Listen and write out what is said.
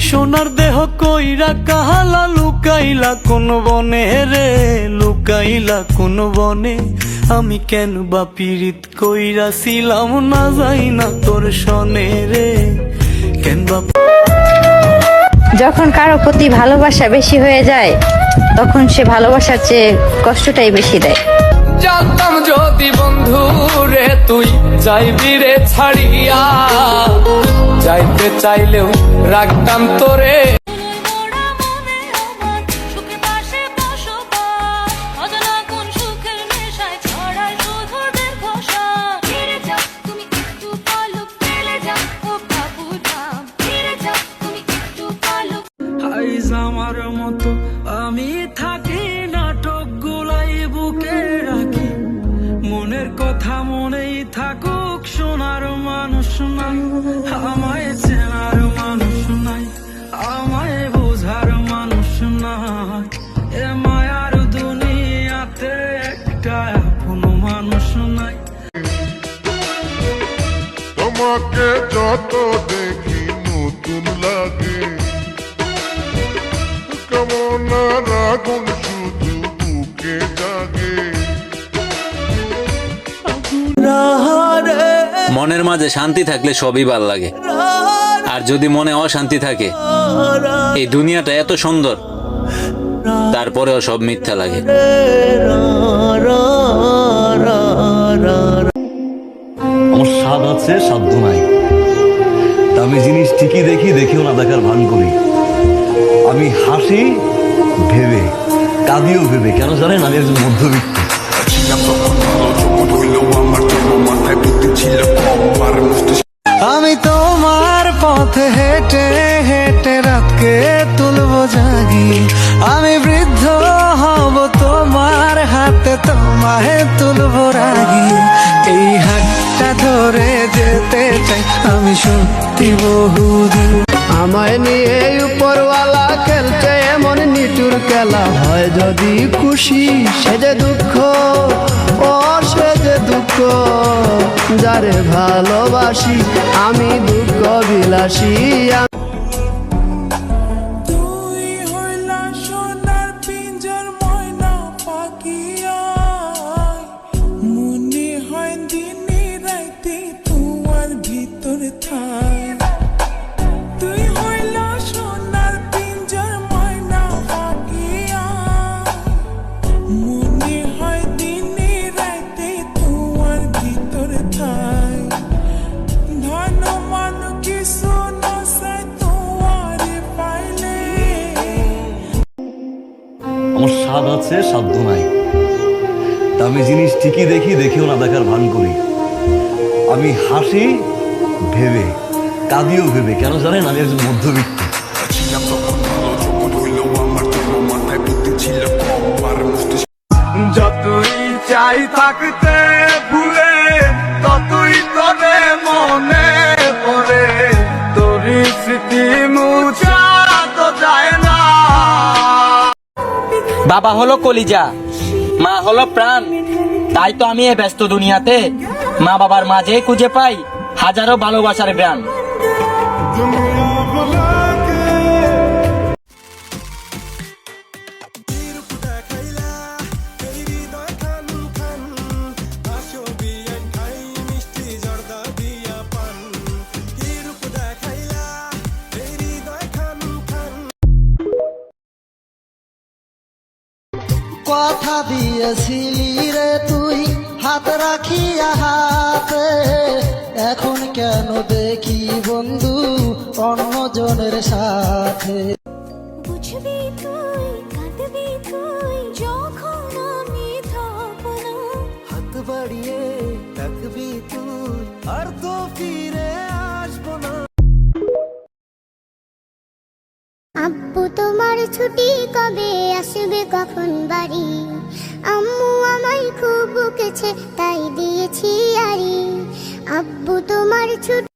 সোনার দেহ কইরা কাহালা লুকাইলা কোন বনে রে, লুকাইলা কোন বনে। আমি কেন বা পীড়িত কইরা ছিলাম না যাই না তোর সনে রে, কেন বা। যখন কারো প্রতি ভালোবাসা বেশি হয়ে যায় তখন সে ভালোবাসার চেয়ে কষ্টটাই বেশি দেয়। জানতাম যদি বন্ধু রে তুই যাইবি রে ছাড়িয়া, যাইতে চাইলেও রাখতাম তোরে। আমার মতো আমি থাকি নাটক গুলাই বুকে রাখি, মনের কথা মনেই থাকুক, শোনার মানুষ নাই, আমায় চেনার মানুষ নাই, আমায় বোঝার মানুষ নাই। এ মায়ার দুনিয়াতে একটা আপন মানুষ নাই। তোমাকে যত দেখি নতুন লাগে, কামনার আগুন শুধু বুকে জাগে। মনের মাঝে শান্তি থাকলে সবই ভাল লাগে, আর যদি মনে অশান্তি থাকে, এই দুনিয়াটা এত সুন্দর তারপরেও সব মিথ্যা লাগে। আমার স্বাদ আছে সাধ্য নাই, দামি জিনিস ঠিকই দেখি, দেখেও না দেখার ভান করি। আমি হাসি ভেবে, কাঁদিও ভেবে, কেন জানেন আমি একজন মধ্যবিত্ত। আমি তোমার পথে হেঁটে হেঁটে রাতকে তুলবো জাগি, আমি বৃদ্ধ হব তোমার হাতে, তোমায় তুলবো রাগি। এই হাতটা ধরে যেতে চাই আমি সত্যি বহুদূর। আমায় নিয়ে উপরওয়ালা খেলছে এমন নিটুর খেলা, হয় যদি খুশি সে যে দুঃখ, ও সে যে দুঃখ। যারে ভালোবাসি আমি দুঃখ বিলাসী। আমার স্বাদ আছে সাধ্য নাই, দামি জিনিস ঠিকই দেখি, দেখেও না দেখার ভান করি। আমি হাসি ভেবে, কাঁদিও ভেবে, কেন জানেন আমি একজন মধ্যবিত্ত। যতই চাই থাকতে ভুলে, ততই তবে মনে পড়ে, তোর স্মৃতি মুছা তো যায় না। বাবা হলো কলিজা, মা হলো প্রাণ, তাই তো আমি এই ব্যস্ত দুনিয়াতে মা বাবার মাঝে খুঁজে পাই হাজারো ভালোবাসার গান। কথা দিয়েছিলি রে তুই হাত রাখিয়া হাতে, এখন কেন দেখি বন্ধু অন্যজনের সাথে। বুঝবি তুই, কাঁদবি তুই, যখন আমি থাকবো না। হাত বাড়িয়ে ডাকবি তুই, আর তো ফিরে আসবো না। আব্বু তোমার ছুটি কবে আসবে, কখন বাড়ি? আম্মু আমায় খুব বকেছে তাই দিয়েছি আড়ি। আব্বু তোমার ছুটি